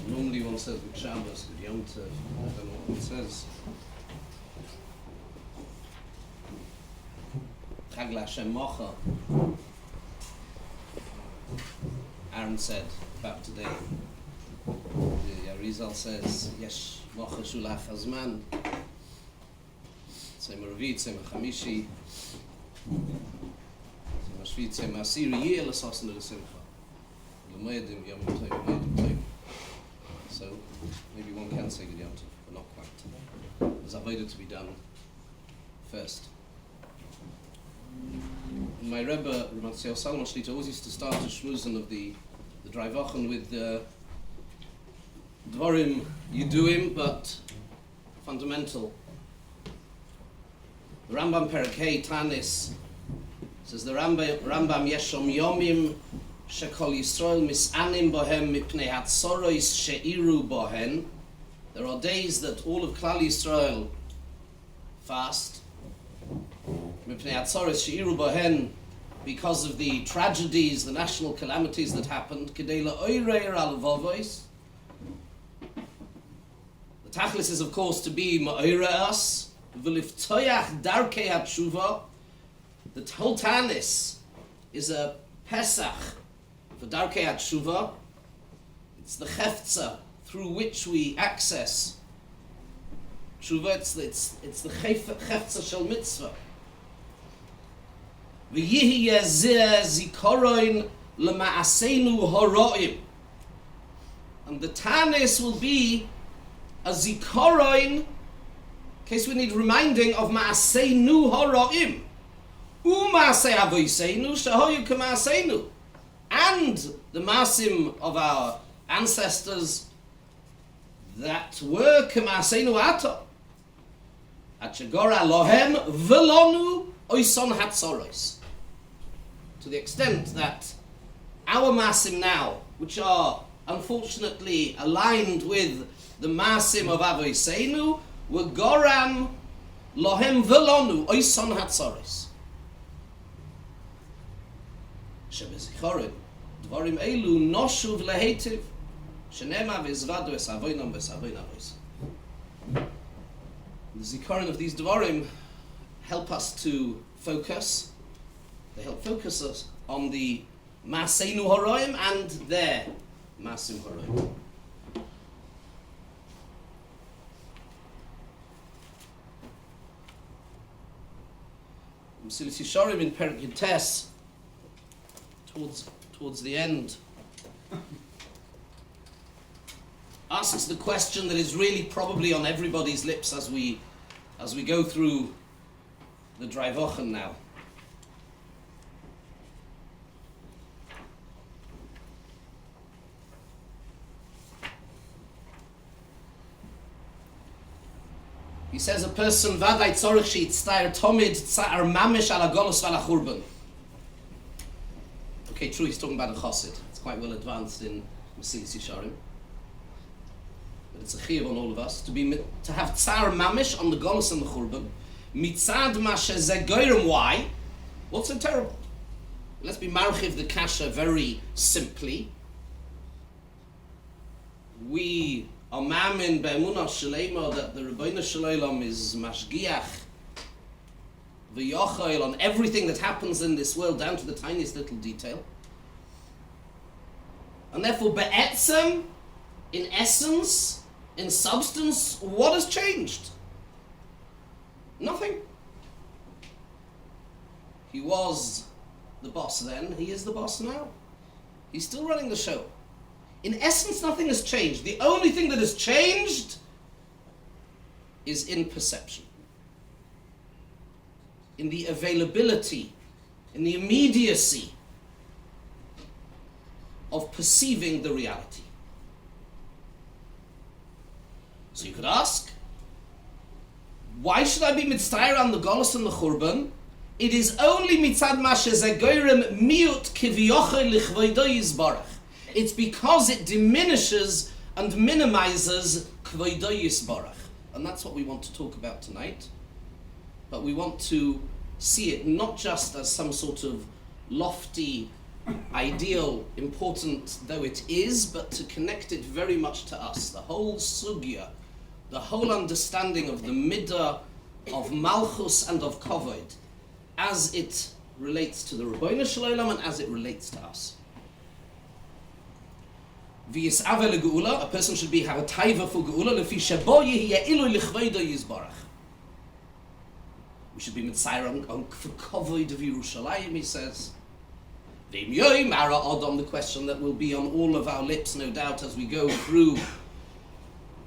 Normally one says with Shabbos, with Yom Tov, I don't know what it says. Chag LaHashem Mocha. Aaron said about today. The Arizal says, Yesh Mocha Shulach Hazman. Tzema Ravit, Tzema Chamishi. Tzema Shvit, Tzema Asiri, Yeh L'Sosna L'Simcha. L'Moedim Yom Tov, L'Moedim Tov. So maybe one can say Good Yom Tov, but not quite. There's Avodah to be done first. My Rebbe, Ramatziel Salomon Shlita, always used to start the shmuzin of the Drei Wochen with Dvarim Yuduim, but fundamental. The Rambam Perek Tanis says the Rambam Yeshom Yomim Shekol Yisrael Misanim Bohem Mipnei Hatzorois Sheiru Bohen. There are days that all of Klal Yisrael fast Mipnei Hatzorois Sheiru Bohen, because of the tragedies, the national calamities that happened. Kedei la'oireir al vovois. The tachlis is, of course, to be ma'oire us. V'liftoyach darkei hatshuva. The whole tanis is a pesach for darkei hatshuva. It's the cheftza through which we access tshuva. It's the cheftza shel mitzvah. V'yihyeh zeh zikaron lema'aseinu horoim. And the tanis will be a zikaron, in case we need reminding of ma'aseinu horoim. U'ma'aseh avoseinu shehoyu k'ma'aseinu. And the masim of our ancestors that were k'ma'aseinu ato. Atchagora lohem v'lonu oison hatzoros. To the extent that our masim now, which are unfortunately aligned with the masim of Avoseinu, were goram lohem velonu oison hatzoros. Shebezichorim dvarim elu noshuv lehetiv shenema v'izvadu es avoinam v'savoin avos. The zikaron of these dvarim help us to focus. They help focus us on the Maseinu Horoim and their Masim Horoim. Mesilas Yesharim in Perek Yutes, towards the end, asks the question that is really probably on everybody's lips as we go through the Drei Wochen now. He says a person vaday tzorich sheyitztair tomid tzar mamish al hagolus val hachurban. Okay, true, he's talking about a chassid. It's quite well advanced in Mesilas Yesharim. But it's a chiyuv on all of us to have tzar mamish on the golus and the churban. Mitzad ma shezeh goyrem. Why? What's so terrible? Let's be marchiv the kasha very simply. We are mamin be'emunah shleima that the Rebbeinu Shalom is mashgiach v'yochel on everything that happens in this world, down to the tiniest little detail. And therefore, be'etzem, in essence, in substance, what has changed? Nothing. He was the boss then, he is the boss now. He's still running the show. In essence, nothing has changed. The only thing that has changed is in perception, in the availability, in the immediacy of perceiving the reality. So you could ask, why should I be mitzvayir on the golus and the churban? It is only mitzad mashe zegoyrem miut kiviyoche lichvoido yizbarach. It's because it diminishes and minimizes kvoido yisbarach. And that's what we want to talk about tonight. But we want to see it not just as some sort of lofty ideal, important though it is, but to connect it very much to us. The whole sugya, the whole understanding of the midah of malchus and of kavod, as it relates to the Rebbeinu Shalom and as it relates to us. V'yis'ave le'geula, a person should have a taiva for geula, lefi shebo yehiye ilu lichveido yizbarach. We should be mitzayir for kavod of Yerushalayim, he says. V'im yoim ara adam, the question that will be on all of our lips, no doubt, as we go through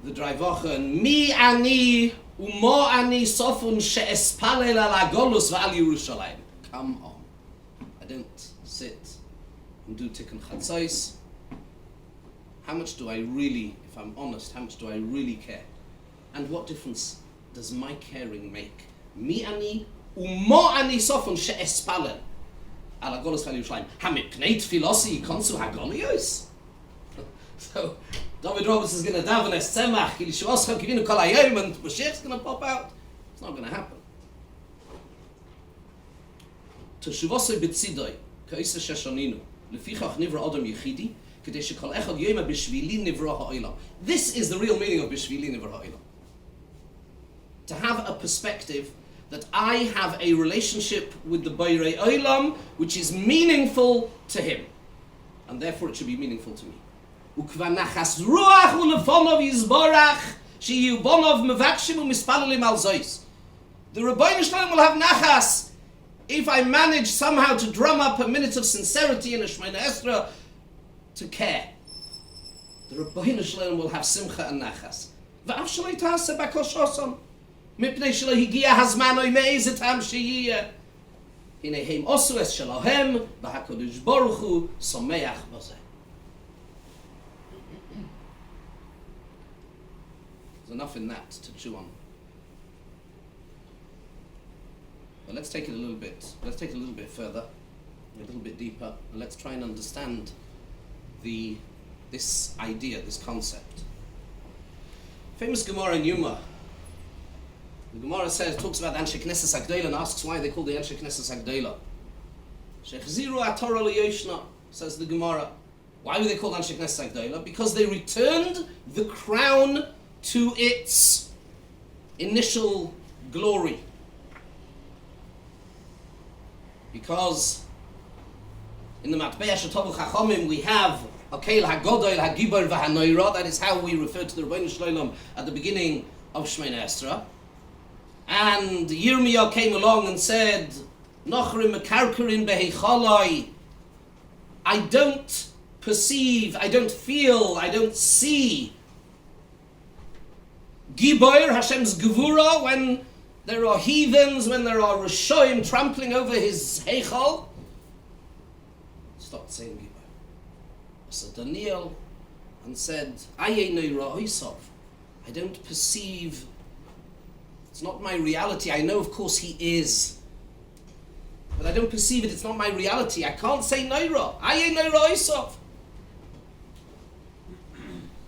the Draivacha, and mi ani umo ani sofun she'espalel al agolus v'al Yerushalayim. Come on. I don't sit and do tikkun chatzos. How much do I really, if I'm honest, how much do I really care? And what difference does my caring make? Mi ani umo ani sofun she'espalel al agolus v'al Yerushalayim. Hamipnei tfilosi konsu hagolios. So David Roberts is going to daven es tzemach, ki lishuoscha kivinu kol hayom, and Mashiach's going to pop out. It's not going to happen. Teshuvosei b'tzidoi, ka'isa sheshoninu, lefichach nivra adam yechidi, kedei shekol echad yoma b'shvili nivra ha'olam. This is the real meaning of b'shvili nivra ha'olam. To have a perspective that I have a relationship with the Borei Olam which is meaningful to him, and therefore it should be meaningful to me. Ukvanachas ruach ulefonov yizborach sheyu bonov mevakshim umispalalim al zois. The Rebbeinu Shalom will have nachas if I manage somehow to drum up a minute of sincerity in a Shemona Esra to care. The Rebbeinu Shalom will have simcha and nachas. V'af shaloi ta'aseh bakoshosom mipnei shelo higia hazman oy me'ezet ham sheyiyeh hinei heim osu es shalohem v'hakodesh baruch hu someach b'zeh. There's enough in that to chew on. But let's take it a little bit. Let's take it a little bit further, a little bit deeper, and let's try and understand this idea, this concept. Famous Gemara in Yuma. The Gemara talks about Anshe Knesses Agdela and asks why they call the Anshe Knesses Agdela. Shechziru atorah liyoshna, says the Gemara. Why were they called Anshe Knesses Agdela? Because they returned the crown to its initial glory. Because in the Matbeah Shetovu Chachomim we have Akel HaGodol HaGibor VaHanoira. That is how we refer to the Rebbeinu Shalom at the beginning of Shemona Esra. And Yirmiyah came along and said, Nochrim Mekarkarin Behecholoi. I don't perceive, I don't feel, I don't see Gibor, Hashem's Gevura, when there are heathens, when there are Rishoim trampling over his Heichal. Stopped saying Gibor. So Daniel and said, I don't perceive, it's not my reality. I know of course he is, but I don't perceive it, it's not my reality. I can't say Noira.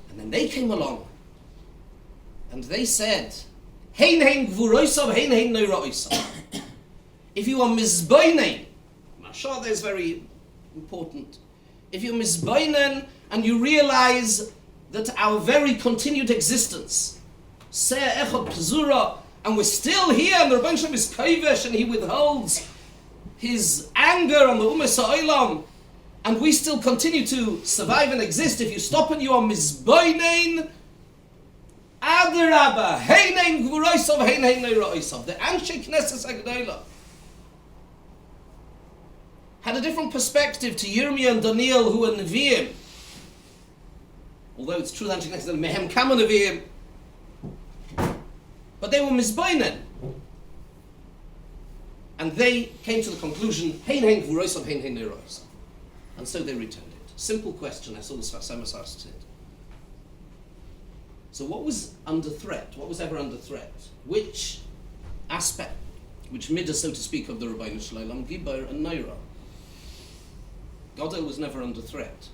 And then they came along and they said, Hein hein gvuroisav, hein hein noiraoisav. If you are mizbainen, Mashal is very important. If you're mizbainen and you realize that our very continued existence, Se'er echad pzura, and we're still here, and the Rebbeinu Shalom is kaivesh, and he withholds his anger on the Ummah Ha'olam, and we still continue to survive and exist. If you stop and you are mizbainen, Adarabba, Heinein Gvuroisav, Heinein Neiraoisav. The Anshe Knesses Agdela had a different perspective to Yirmiyah and Daniel, who were Nevi'im. Although it's true that Anshe Knesses Mehem Kama Nevi'im, but they were Mizbainen. And they came to the conclusion, Heinein Gvuroisav, Heinein Neiraoisav. And so they returned it. Simple question, I saw the Sfasemas asked it. So what was under threat? What was ever under threat? Which aspect, which midah, so to speak, of the Rebbeinu Shalom, Gibor and Naira? Godel was never under threat.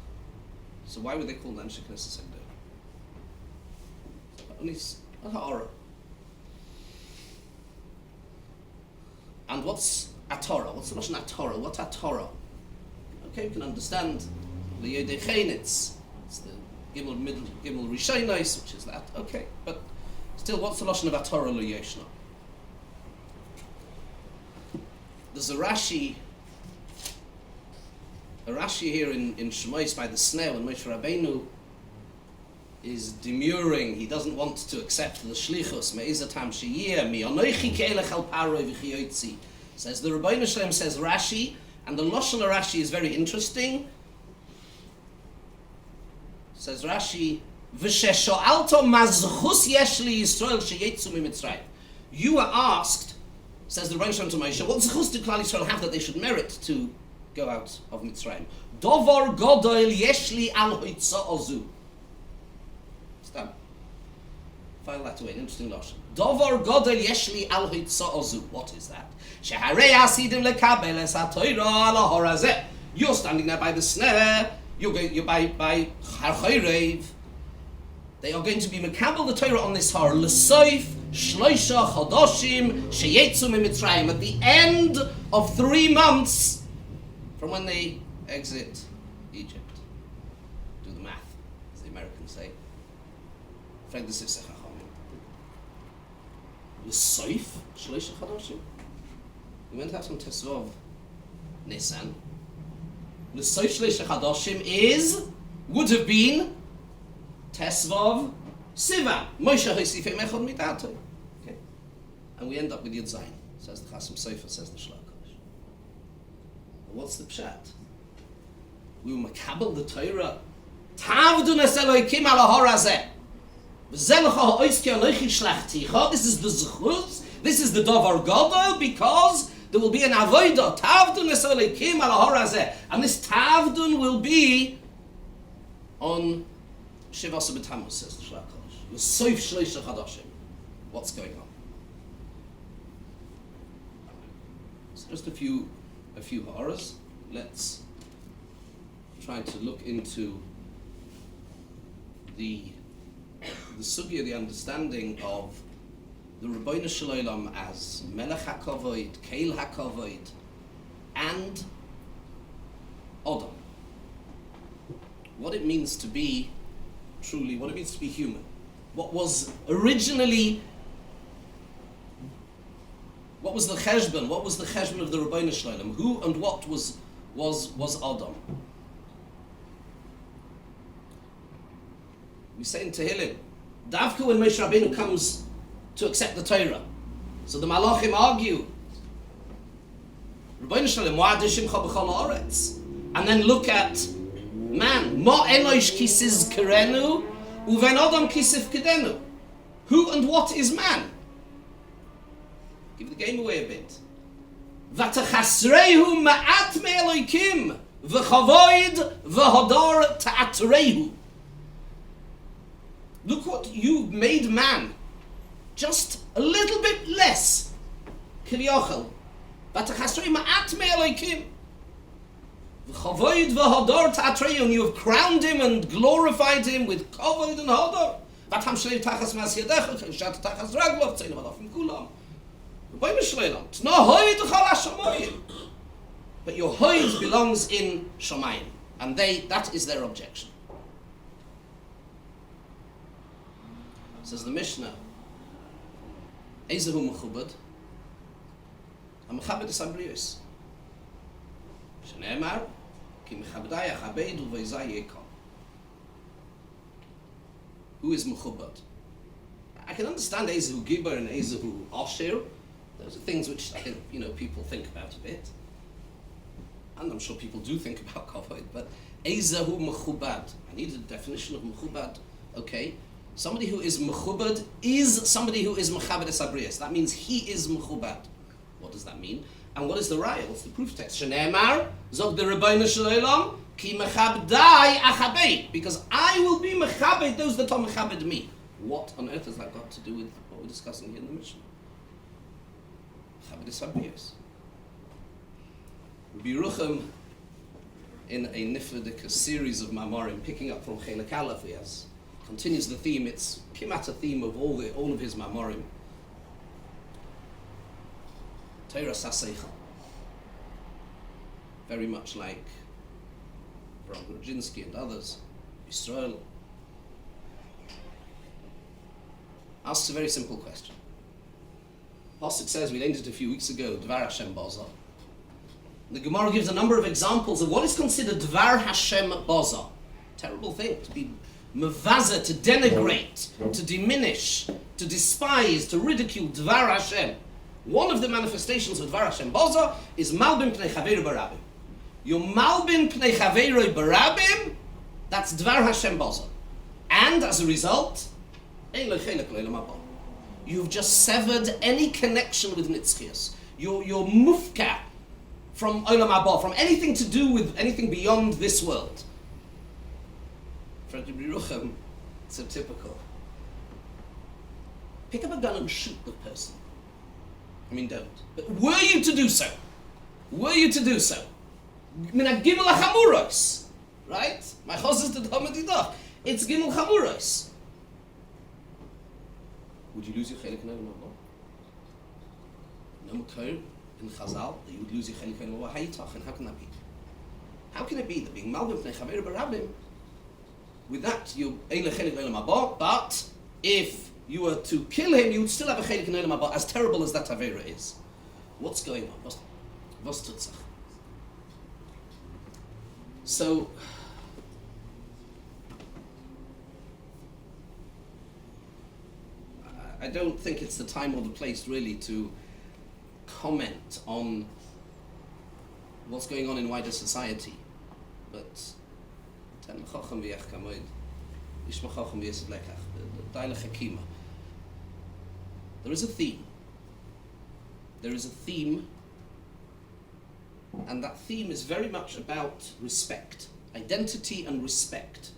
So why were they called Anshe Knesses Agdela? Only a ha'ara. And what's Atorah? What's the notion Atorah? What's Atorah? Okay, we can understand L'Yodei it's the Gimel Rishonais, which is that. Okay, but still, what's the lashon of Torah L'Yoshna? There's a Rashi here in Shemais by the snare when Moshe Rabbeinu is demurring. He doesn't want to accept the shlichus. Me'izatam sheyir mi anoichi ke'elech al paroi v'chiyotzi. Says the Rebbeinu Shalom, says Rashi, and the lashon of Rashi is very interesting. Says Rashi, v'shesho'alto mazchus yesh li Yisrael sheyetzu miMitzrayim. You were asked, says the Rebbeinu Shalom to Moshe, what zchus do Klal Yisrael have that they should merit to go out of Mitzrayim? Dovar godol yesh li al hoitza'ozu. Stop. File that away, an interesting lashon. Dovar godol yesh li al hoitza'ozu. What is that? Sheharei hasidim lekabel es ha'toira ala horazeh. You're standing there by the snare. You're by Harchayrev. They are going to be mekabel the Torah on this har l'soif shloisha chodoshim sheyetzu miMitzrayim, at the end of 3 months from when they exit Egypt. Do the math, as the Americans say. L'soif shloisha chodoshim. We went out on Tesvav Nisan. L'soif shloisha chodoshim would have been Tesvav Sivan. Moshe Hosifim Echad Midato. Okay, and we end up with Yud Zayin. Says the Chasam Sofer, says the Shlach Kodesh. What's the pshat? We were makabel the Torah. Tavdu nes Elokim al hahor hazeh. V'zelcha ha'oiski anochi shlachticha. This is the zechus. This is the davar gadol, because there will be an avodah. Tavdu nes Elokim al hahor hazeh, and this tavdun will be on Shiva Betamuz, says the Shlach Kodesh. L'soif shloisha chadashim. What's going on? So just a few horrors. Let's try to look into the sugya, the understanding of the Rebbeinu Shalom as Melech HaKavod, Keil HaKavod, and Adam. What it means to be truly, what it means to be human. What was the cheshbon? What was the cheshbon of the Rebbeinu Shalom? Who and what was Adam? We say in Tehillim, Davka when Moshe Rabbeinu comes to accept the Torah, so the Malachim argue, Rebbeinu Shalom, Mo'adishim cha b'chol haaretz, and then look at man, Ma enosh kisiz kerenu, uven Adam kisif kedenu. Who and what is man? Give the game away a bit. Vatachasrehu ma'at me'elokim, v'chavoid v'hodor ta'atrehu. Look what you made man. Just a little bit less. Kivyochel. Vatachasrehu ma'at me'elokim. V'chavoid v'hodor ta'atrehu. And you have crowned him and glorified him with kavod and hodor. Vatam shlei tachas mas yadecha, shat tachas raglov, tzeinim alafim kulam. It's not hoid chal hashamayim, but your hoid belongs in shamayim, and that is their objection. Says the Mishnah, Ezehu mechubad, ha-mechabed es habrius. Shneimar, ki mechabdai achabed uveizai yekam. Who is mechubad? I can understand Ezehu Gibber and Ezehu Asher. Those are things which I think people think about a bit, and I'm sure people do think about kavod. But Ezehu mechubad. I need a definition of mechubad. Okay, somebody who is mechubad is somebody who is mechabed es habrius. That means he is mechubad. What does that mean? And what is the raya? What's the proof text? Shneimar zog the Rebbeinu Shalom ki mechabdai achabed, because I will be mechabed those that are mechabed me. What on earth has that got to do with what we're discussing here in the Mishnah? Mechabed es habrius. Rabbi Yerucham, in a niflidik series of Mamorim, picking up from Chelek Aleph, he continues the theme. It's kimat a theme of all of his Mamorim. Torah Saseichel. Very much like Ron Grudzinski and others, Israel, asks a very simple question. Pasuk says, we learned it a few weeks ago, Dvar Hashem Baza. The Gemara gives a number of examples of what is considered Dvar Hashem Baza. Terrible thing, to be mevaza, to denigrate, to diminish, to despise, to ridicule Dvar Hashem. One of the manifestations of Dvar Hashem Baza is Malbim Pnei Chaveru Barabim. Your Malbim Pnei Chaveru Barabim, that's Dvar Hashem Baza. And as a result, you've just severed any connection with Nitzchias. You're mufka from Olam Haba, from anything to do with anything beyond this world. Frederick Biruchem, so typical. Pick up a gun and shoot the person. I mean, don't. But were you to do so? Mina gimel hachamuros, right? My chos is the domadidach. It's gimel chamuros. Would you lose your chelik in Olam Haba? No makor in Chazal that you would lose your chelik in Olam Haba. How can that be? How can it be that being malbim pnei chaveru barabim, with that you ein lechelik in Olam Haba, but if you were to kill him, you would still have a chelik in Olam Haba, as terrible as that avera is? What's going on? Was tutzach? So, I don't think it's the time or the place really to comment on what's going on in wider society, but there is a theme. And that theme is very much about respect, identity and respect.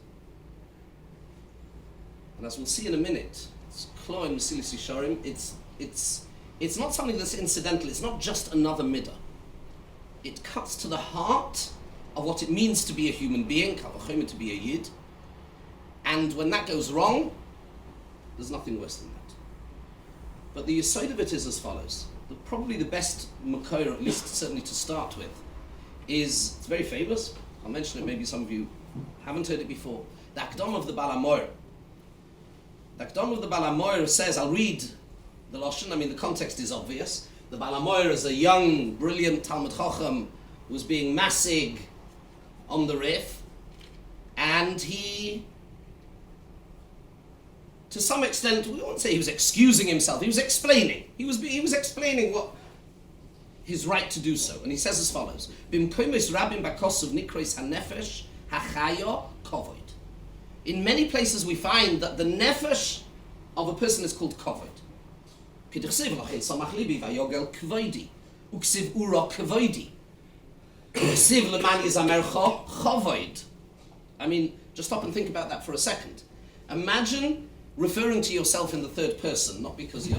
And as we'll see in a minute, it's not something that's incidental, it's not just another midah. It cuts to the heart of what it means to be a human being, to be a yid. And when that goes wrong, there's nothing worse than that. But the yesod of it is as follows. Probably the best makor, at least certainly to start with, is, it's very famous, I'll mention it, maybe some of you haven't heard it before, the Akdam of the Baal HaMaor. The Akdam of the Baal HaMaor says, I'll read the Lashon, I mean the context is obvious. The Baal HaMaor is a young, brilliant Talmud Chacham who was being massig on the Rif, and he, to some extent, we won't say he was excusing himself, he was explaining. He was explaining what his right to do so. And he says as follows, Bimkomis rabim bakosov nikros hanefesh hachayo kovod. In many places we find that the nefesh of a person is called kovod. K'dichsev lachin samach libi vayogel kvoidi. Uksiv ura kvoidi. Uksiv leman yizamercha chovod. I mean, just stop and think about that for a second. Imagine referring to yourself in the third person, not because you've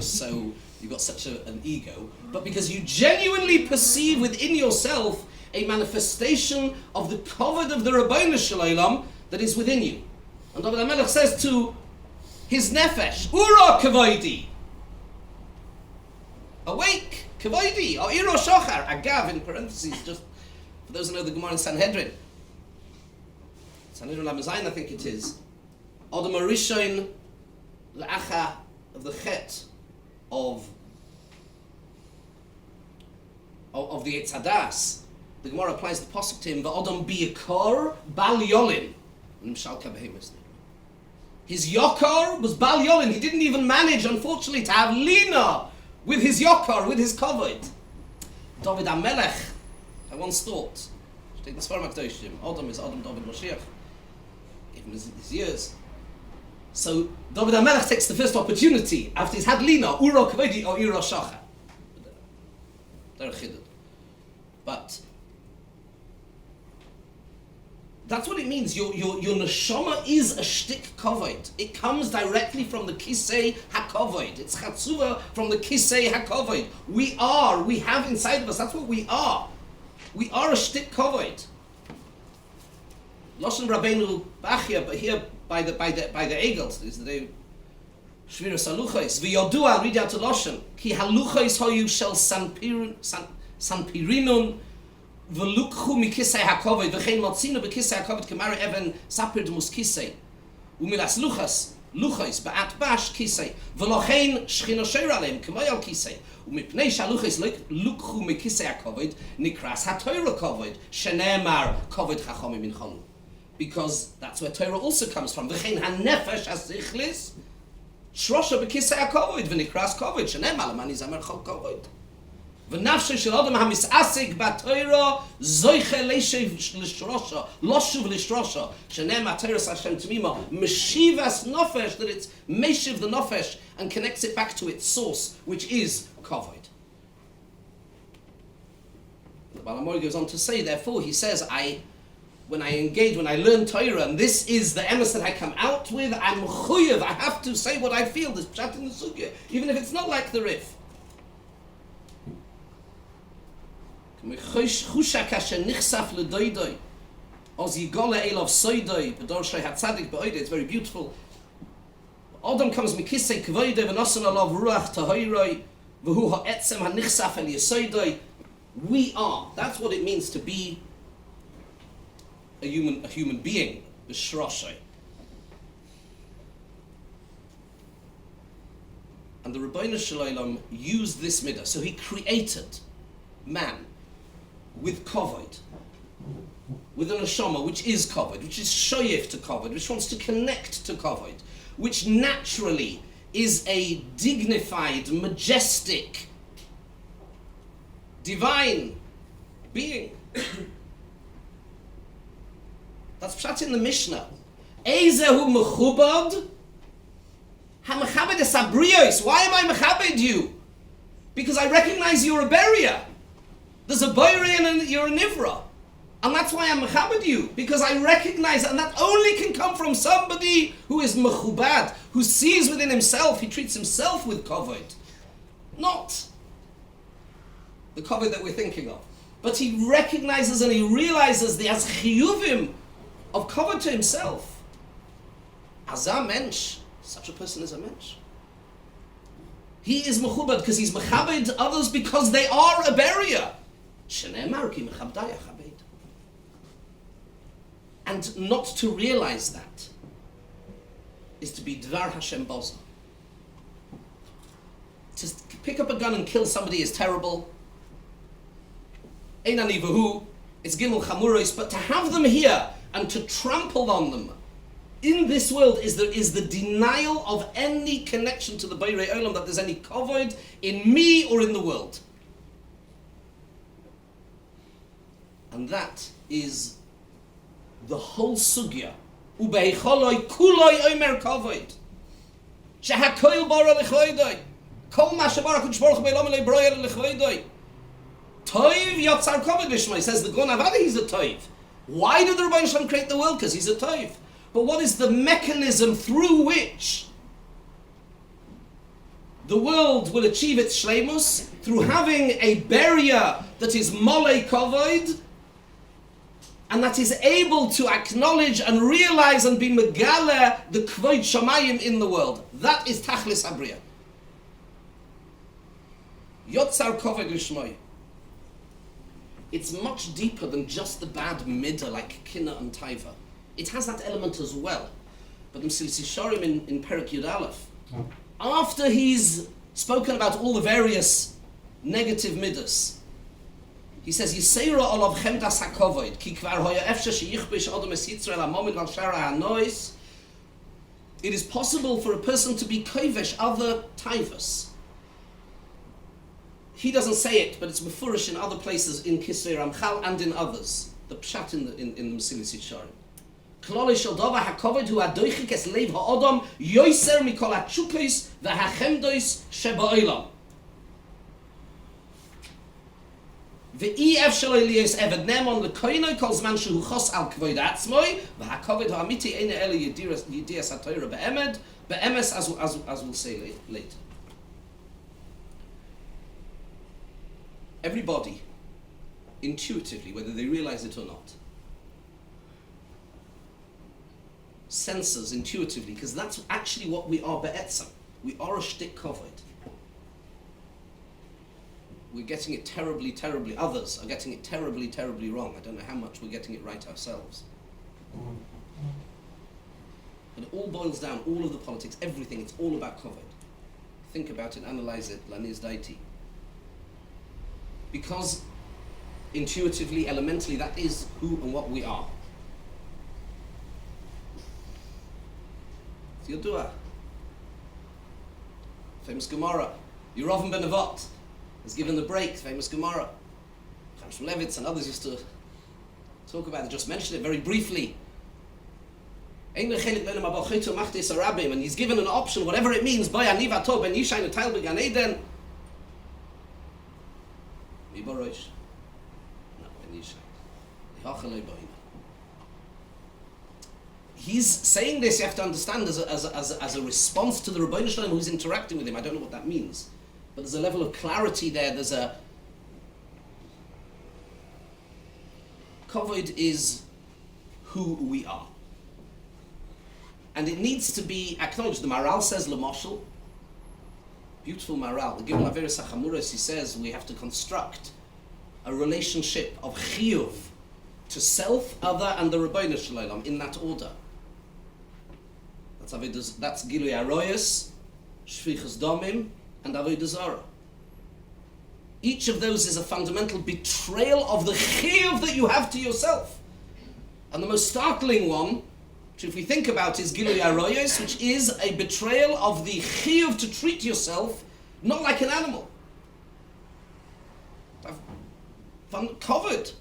got such an ego, but because you genuinely perceive within yourself a manifestation of the kovod of the Rabbeinu Shalom that is within you. And David HaMelech says to his nefesh, Ura kavoidi, awake, kavoidi, or iro shachar, agav in parentheses, just for those who know the Gemara in Sanhedrin. Sanhedrin Lamazayin, I think it is. Adam Arishain La'acha of the chet of the Eitzadas. The Gemara applies the pasuk to him, V'odam biyakar bal yolin. His yokar was bal yolin. He didn't even manage, unfortunately, to have lina with his yokar, with his kovod. David HaMelech, I once thought, take the Sfarim HaKadoshim, Adam is Adam David Moshiach. Give him his years. So David HaMelech takes the first opportunity after he's had lina, uro kvedi or iro shacha. But that's what it means. Your neshama is a shtik kovod. It comes directly from the kisei hakovod. It's chatzuva from the kisei hakovod. We have inside of us. That's what we are. We are a shtik kovod. Loshen Rabbeinu Bachia, but here by the Egels, is the day Shvira Saluchais. V'yodua, read out to Loshen. Ki haluchais hoyu shel sanpirinun V'lukchu mikisei hakovod v'chein motzinu b'kisei hakovod k'mari even sapir d'mus kisei umilas luchos ba'at bash kisei v'lochein shchino sheir aleim k'may al kisei umipnei shaluchos lukchu mikisei hakovod nikras ha'toira kovod shenemar kovod chachomim minchonu, because that's where Torah also comes from. V'chein hanefesh hasichlis shrosha b'kisei hakovod v'nikras kovod shenemar lemani zamer chol kovod. ונפשו של אדם המסעסק בתוירה זויכה לשרושו, לא שוב לשרושו, שנאמר תוירס השם תמימה, משיבס נופש, that it's meshiv the nofesh and connects it back to its source, which is kavod. The Balamori goes on to say, therefore, he says, when I learn Torah, and this is the emes that I come out with, I'm chuyev, I have to say what I feel, this pshat in the sugya, even if it's not like the Rif. It's very beautiful. Adam comes mikisei kvoide v'nosan alav ruach tahoiroi v'hu ha'etzem ha'nichsaf el yesoidoi. We are. That's what it means to be a human being. B'shroshoi. And the Rebbeinu Shalom used this midah. So he created man with kavod, with an neshama which is kavod, which is shoyef to kavod, which wants to connect to kavod, which naturally is a dignified, majestic, divine being. That's pshat in the Mishnah. Ezehu mechubad hamechabed es abrios. Why am I mechabed you? Because I recognize you're a barrier. There's a Boire and you're a Nivra. And that's why I'm mechabed you. Because I recognize, and that only can come from somebody who is mechubad, who sees within himself, he treats himself with kavod. Not the kavod that we're thinking of. But he recognizes and he realizes the as chiyuvim of kavod to himself. As a mensch, such a person is a mensch. He is mechubad because he's mechabed others because they are a barrier. And not to realize that is to be Dvar Hashem Boza. To pick up a gun and kill somebody is terrible. Ein ani v'hu, it's gimel chamuros, but to have them here and to trample on them in this world is the denial of any connection to the Beirei Olam, that there's any kavod in me or in the world. And that is the whole sugya. Ubeicholoi kuloi omer kavod. Shehakoil bara lechoidoi. Kol ma shebara kushborach be'elam elei broyer lechoidoi. Toiv yotzar kavod lishma. He says the Gon Avada, he's a toiv. Why did the Rebbeinu Shalom create the world? Because he's a toiv. But what is the mechanism through which the world will achieve its shleimus? Through having a barrier that is molei kavod, and that is able to acknowledge and realize and be megale the kvod shamayim in the world. That is tachlis habriya. Yotzar kavod lishmoi. It's much deeper than just the bad midah like kina and taiva. It has that element as well. But Mesilas Yesharim in Perek Yud Aleph, after he's spoken about all the various negative midas, he says, Yiseira olav chemdas hakovod, ki kvar hoya efshe sheyichbish odom es Yisrael hamomid val shara hanois. It is possible for a person to be kovesh other taivas. He doesn't say it, but it's mefurish in other places, in Kisrei Ramchal and in others. The pshat in the Mesilas Yesharim. Kollel shel davar hakovod hu adoichik es leiv ha'odom yoiser mikol ha'tshukos v'hachemdos sheba'olam. Ve'i efshel eliyos eved nemon lekoinoi kol zman shehu chos al kvod atzmoi v'hakovod ha'amiti eine ele yedias ha'torah be'emes as we'll say later. Everybody, intuitively, whether they realize it or not, senses intuitively, because that's actually what we are be'etzem. We are a shtik kavod. we're getting it terribly, terribly, others are getting it terribly, terribly wrong. I don't know how much we're getting it right ourselves. But it all boils down, all of the politics, everything, it's all about COVID. Think about it, analyze it, laniz daiti. Because intuitively, elementally, that is who and what we are. It's Yodua. Famous Gemara. Yerovim ben Nevat is given the break, famous Gemara. Chaim Levitz and others used to talk about it, just mention it very briefly. And he's given an option, whatever it means, by Aniva Tov ben Yishain Tail Began Eden. Miborosh. No, ben Yishain. He's saying this, you have to understand, as a response to the Rebbeinu Shalom who's interacting with him. I don't know what that means. But there's a level of clarity there. There's a... Kavod is who we are. And it needs to be acknowledged. The Maral says, L'moshel, beautiful Maral, the Gimel Averis HaChamuros, he says we have to construct a relationship of chiyuv to self, other, and the Rebbeinu Shalom in that order. That's Gilui Aroyos, Shvichas Domim, and Avodah Zarah. Each of those is a fundamental betrayal of the chiyuv that you have to yourself. And the most startling one, which if we think about, is Gilui Aroyos, which is a betrayal of the chiyuv to treat yourself not like an animal. I've covered.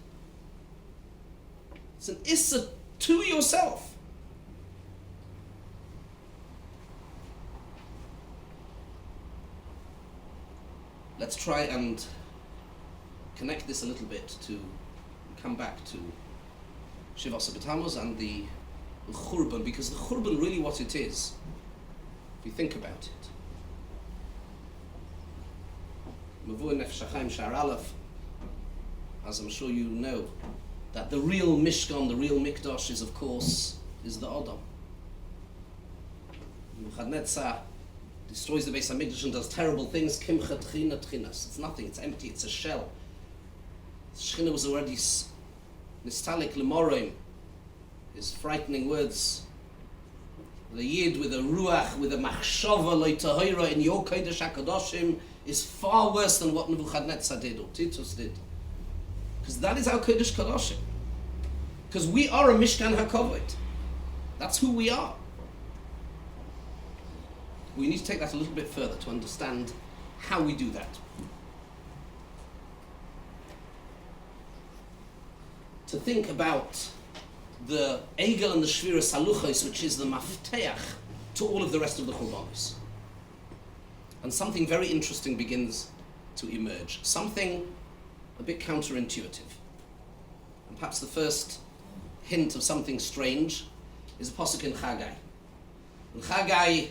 It's an issa to yourself. Let's try and connect this a little bit to come back to Shiva Betamuz and the Churban, because the Churban really what it is, if you think about it. Mavur Nefesh HaChaim Sha'ar Aleph, as I'm sure you know, that the real Mishkan, the real Mikdash is, of course, is the Adam. Nebuchadnezzar destroys the Beis HaMikdash and does terrible things. Kimcha Tchina Tchinas. It's nothing, it's empty, it's a shell. Shechina was already Nistalik Lemorim, his frightening words. The Yid with a Ruach, with a Machshava Leitahira in Your Kodesh HaKadoshim is far worse than what Nebuchadnezzar did or Titus did. Because that is our Kodesh Kadoshim. Because we are a Mishkan HaKavod. That's who we are. We need to take that a little bit further to understand how we do that. To think about the Egel and the Shvira Saluchos, which is the Mafteach to all of the rest of the Churbanos. And something very interesting begins to emerge. Something a bit counterintuitive. And perhaps the first hint of something strange is a pasuk in Chagai. And Chagai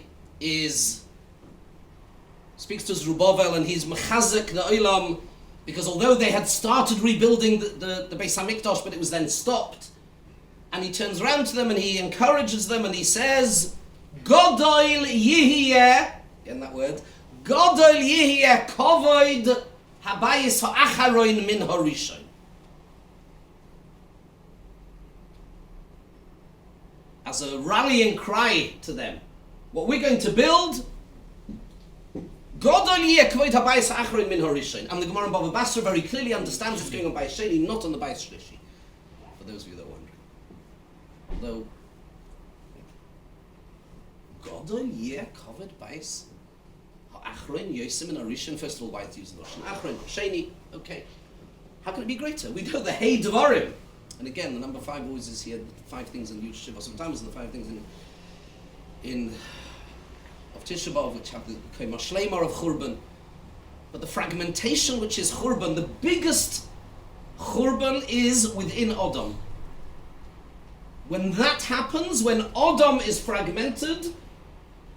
speaks to Zerubbabel and he's mechazik the olam, because although they had started rebuilding the Beis HaMikdash, but it was then stopped, and he turns around to them and he encourages them and he says, Godol Yihiyeh, again that word, Godol Yihiyeh Kovod Habayis Ha'acharoin Min Harishon. As a rallying cry to them, what we're going to build, Godol Yihiyeh Kovod Habayis Ha'acharoin Min Harishon. And the Gemara in Bava Basra very clearly understands what's going on by Sheni, not on the Bayis Shlishi, for those of you that are wondering. Although, Godol Yeh covered Bayis Ha'achron Yosim and Arishan. First of all, why it's used in Russian? Achron, Sheni, okay. How can it be greater? We know the Hey Devarim. And again, the number 5 always is here, the 5 things in Yud Shiva, sometimes the 5 things in of Tisha B'Av, which have the Kema Shleimar of Churban. But the fragmentation, which is Churban, the biggest Churban is within Adam. When that happens, when Adam is fragmented,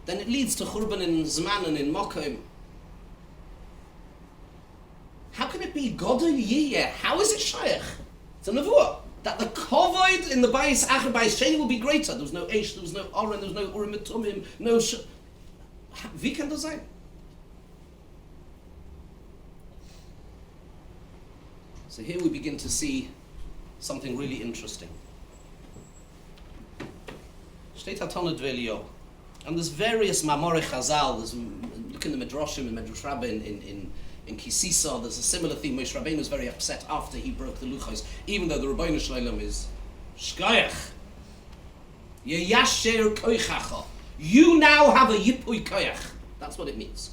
then it leads to Churban in Zman and in Mokom. How can it be Godol Yihiyeh? How is it Shaykh? It's a Nevuah. That the Kovod in the Bayis Acher Bayis Sheni will be greater. There was no Eish, there was no Oren, there was no Urim Tumim, no Wie kann das sein? So here we begin to see something really interesting. Steht Hatonah Dvelio. And there's various Mamorei Chazal. Look in the Midrashim, in Midrash Rabbah, in Kisisa, there's a similar theme. Moshe Rabbeinu was very upset after he broke the Luchos, even though the Rebbeinu Shalom is Shkoyach. Yeyasher koichacha. You now have a yipui koyach. That's what it means.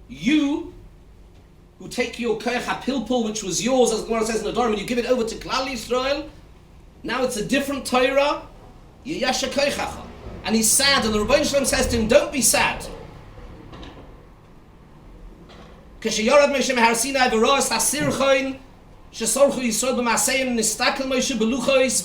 You who take your koyach hapilpul, which was yours, as the Gemara says in the Dharma, and you give it over to Kollel Yisrael, now it's a different Torah. Yeyasher koichacha. And he's sad, and the Rebbeinu Shalom says to him, don't be sad. K'sheyorad Moshe mehar Sinai v'roas hasirchoin shesorchu Yisrael b'maseim nistakel Moshe beluchos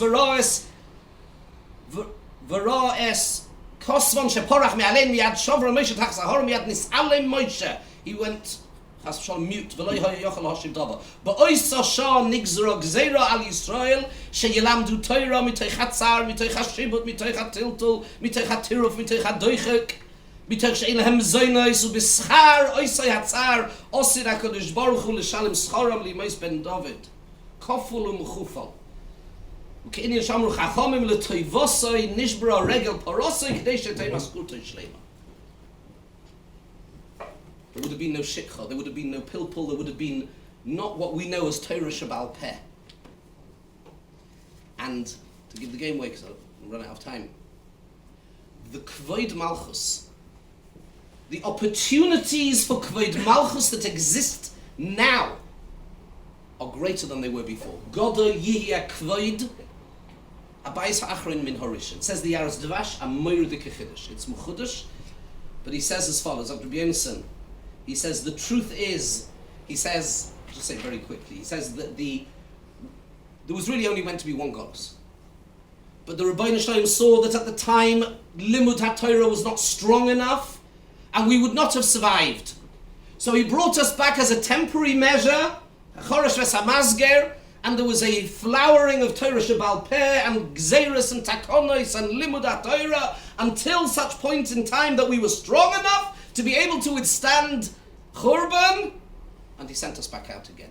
v'roas kosvon sheporach me'alein miyad shovra Moshe tach zahor miyad nisalem Moshe. He went chas v'shalom mute v'lo yochel hashiv davar ba'oisa shah nigzra gzeira al Yisrael sheyilamdu Torah mitoich hatzar mitoich hashibut mitoich hatiltul mitoich hatiruf mitoich hadoichek mitoich she'en lehem zoynos u'bischar oisay hatzar osir HaKadosh Baruch Hu l'shalem scharam li'mos ben David koful u'mechufal u'ke'inyan shamru chachamim l'toivosay nishbra regel parosay k'dei she'tei maskurtoi shlema. There would have been no shikha, there would have been no pilpul, there would have been not what we know as Torah Shabbal Peh. And to give the game away, because I'll run out of time, the Kvoid Malchus, the opportunities for Kvoid Malchus that exist now are greater than they were before. Godol Yihya Kvoid Abayis Ha'achron Min Horishin. Says the Yaras Dvash, Amoyer de Kechidish. It's Mechudish, but he says as follows, Dr. Bjornsson. He says the truth is, he says, I'll just say it very quickly, he says that there was really only meant to be one Golos. But the Rebbeinu Shalom saw that at the time, Limud HaTorah was not strong enough, and we would not have survived. So he brought us back as a temporary measure, Choresh Vesamazger, and there was a flowering of Torah Shabbal Peh, and Gzeiros and Takonos, and Limud HaTorah, until such point in time that we were strong enough to be able to withstand Churban, and he sent us back out again.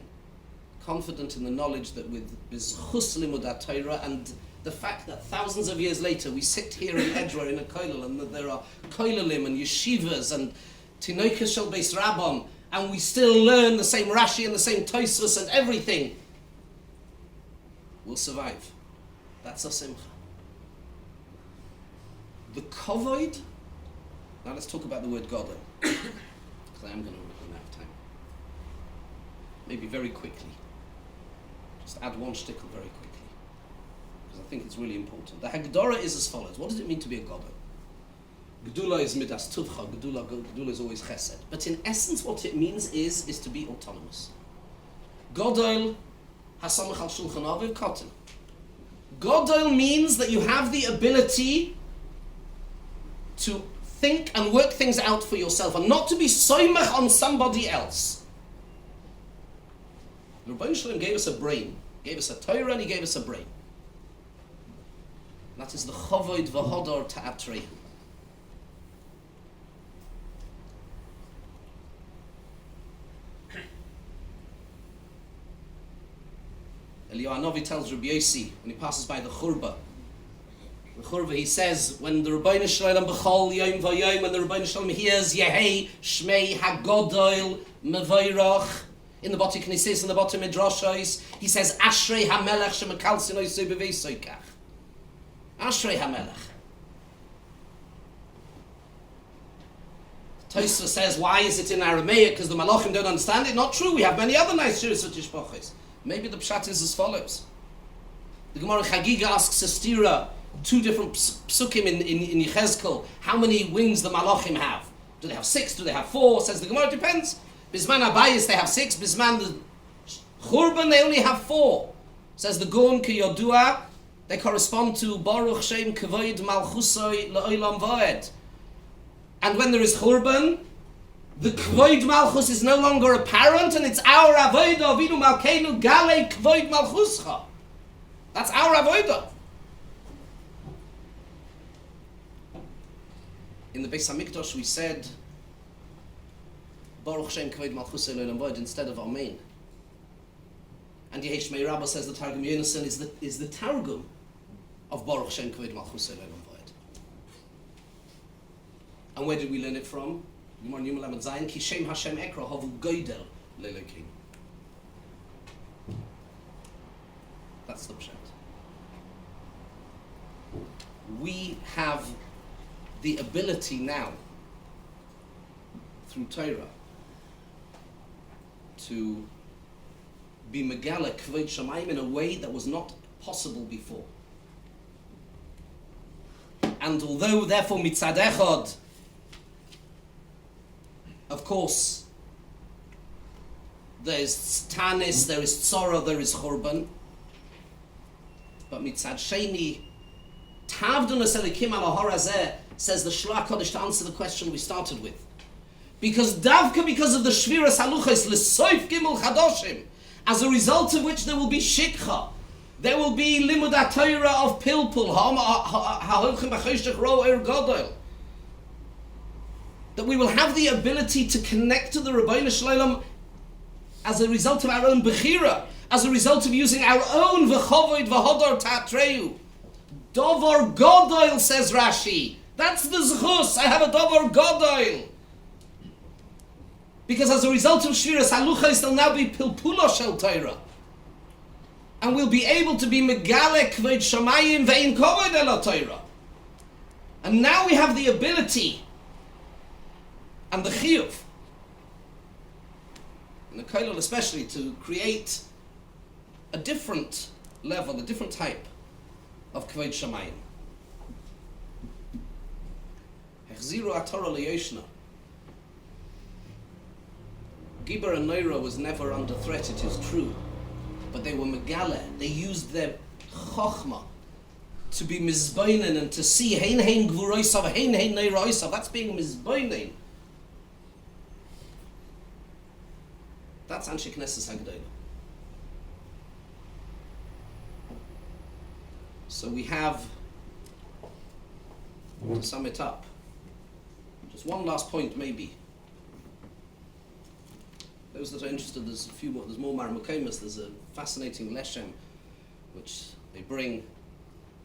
Confident in the knowledge that with Bizchus Limud HaTorah and the fact that thousands of years later we sit here in Edgware in a Kollel, and that there are Kollelim and Yeshivas and Tinoikas Shel Beis Rabbon, and we still learn the same Rashi and the same Tosfos and everything, we'll survive. That's a simcha. The Kovoid. Now let's talk about the word Godel, because I am going to run out of time. Maybe very quickly. Just add one shtickle very quickly, because I think it's really important. The Hagdara is as follows. What does it mean to be a Godel? Gedula is midas tuvcha. Gedula is always chesed. But in essence, what it means is to be autonomous. Godel hasamach al shulchan aviv katan. Godel means that you have the ability to think and work things out for yourself, and not to be soymach on somebody else. The Rebbeinu Shalom gave us a brain, gave us a Torah, and he gave us a brain. And that is the chovoid v'hodor ta'atrei. Eliyahu Hanavi tells Rabbi Yossi when he passes by the Churba. The Churva, he says, when the Rebbeinu Shalom b'chol yom v'yom, when the Rebbeinu Shalom hears Yehei Shmei HaGodol Mevayrach in the Bati Knesses and the Bati Midrashos, he says Ashrei HaMelech shemekalsin oisei b'veisoikach. Ashrei HaMelech. Tosfos says, why is it in Aramaic? Because the Malachim don't understand it. Not true. We have many other nice shiurs for Tishbachos. Maybe the pshat is as follows. The Gemara Chagiga asks Sestira, two different psukim in Yechezkel, how many wings the Malachim have. Do they have 6? Do they have 4? Says the Gemara, it depends. Bisman Abayis they have 6. Bisman the Churban they only have 4. Says the Gon Ki Yodua, they correspond to Baruch Shem Kavoid Malchusoi La'olam Va'ed. And when there is Churban, the Kvoid Malchus is no longer apparent, and it's our Avodah Avinu Malkeinu Galei Kvoid Malchuscha. That's our Avodah. In the Beis HaMikdash we said Baruch Shem Kvoid Malchusei L'Olam Va'ed instead of Amen. And Yehesh Meirabah says the Targum Yonason is the Targum of Baruch Shem Kvod Malchus Elolam Vayed. And where did we learn it from? Gemara Yuma Lamed Zayin, Ki Shem Hashem Ekra Havu Goydel Lelokim. That's the pshat. We have the ability now, through Torah, to be Megala Kvod Shamayim in a way that was not possible before. And although, therefore, Mitzad Echad, of course, there is Tanis, there is Tzora, there is Churban, but Mitzad Sheni, Tavdunus Elikim al Harazeh, says the Shloach Kodesh, to answer the question we started with. Because Davka, because of the Shviras Haluchos, L'soif Gimel Chadoshim, as a result of which there will be Shikha, there will be Limud HaTorah of Pilpul, Ha'olchim B'choshech Ro Er Godol, that we will have the ability to connect to the Rebbeinu Shalom as a result of our own Bechira, as a result of using our own V'chovoid V'hodor Ta'atreu. Dovar Godol, says Rashi. That's the Zchus. I have a Dovar Godol. Because as a result of Shviras Haluchos, there'll now be Pilpulo Shel Torah. And we'll be able to be Megale Kvod Shamayim Ve'in Kovod Elo Torah. And now we have the ability and the Chiyuv, in the Kollel especially, to create a different level, a different type of Kvod Shamayim. Hechziru HaTorah Liyoshna. Gibar and Neira was never under threat, it is true. But they were Megale. They used their Chochmah to be Mizbainen and to see Hein Hein Gvuroisav, Hein Hein Neiroisav. That's being Mizbainen. That's Anshe Knesses HaGedolah. So we have, to sum it up, just one last point maybe. Those that are interested, there's more Marmukemas. There's a fascinating Leshem which they bring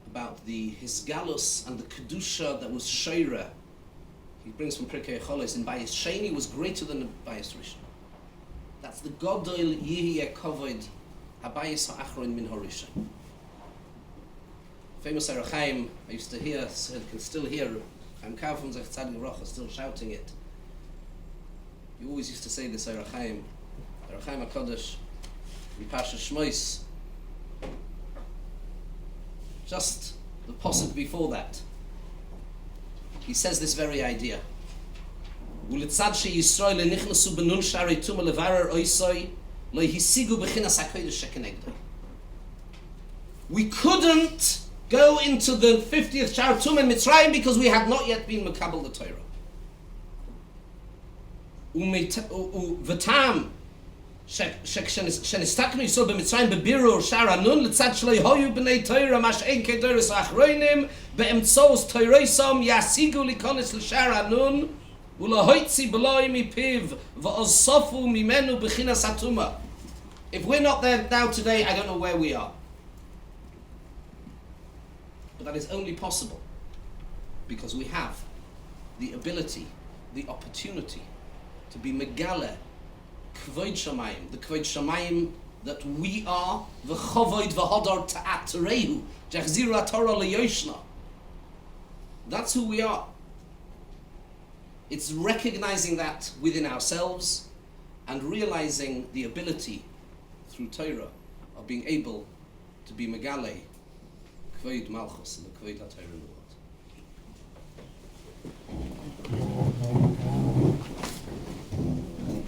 about the Hisgalus and the Kedusha that was Sheira. He brings from Pirkei Cholos, in Bayis Sheni was greater than the Bayis Rishon. That's the Godol Yihye Kovod Habayis HaAchron Min HaRishon. Famous Chaim, I used to hear, so I can still hear, Chaim Kav from Zech Tzadik Rocha still shouting it. You always used to say this, Chaim HaKodesh, in Pasha Shmois. Just the posuk before that, he says this very idea. Ulitzad sheYisrael nichnasu benun sharei tumah levarer oisoi lo hisigu bechinas hakodesh shekenegdoi. We couldn't go into the 50th Shar Tumah in Mitzrayim because we had not yet been Makabel the Torah. V'tam shenistaknu Yisrael b'Mitzrayim b'birur Shar Anun letzad shloi hoyu b'nei Torah mashein kedoros achronim be'emtzos Torasom yasigu likonis l'Shar Anun u'lahoitzi b'loi mipiv v'osofu mimenu b'chinas hatumah. If we're not there now today, I don't know where we are. But that is only possible because we have the ability, the opportunity to be Megale Kvod Shamayim, the Kvod Shamayim that we are, V'chovoid v'hodor ta'aterehu, Jachziru HaTorah Liyoshna. That's who we are. It's recognizing that within ourselves and realizing the ability through Torah of being able to be Megale Kvod Malchus and the Kvod HaTorah.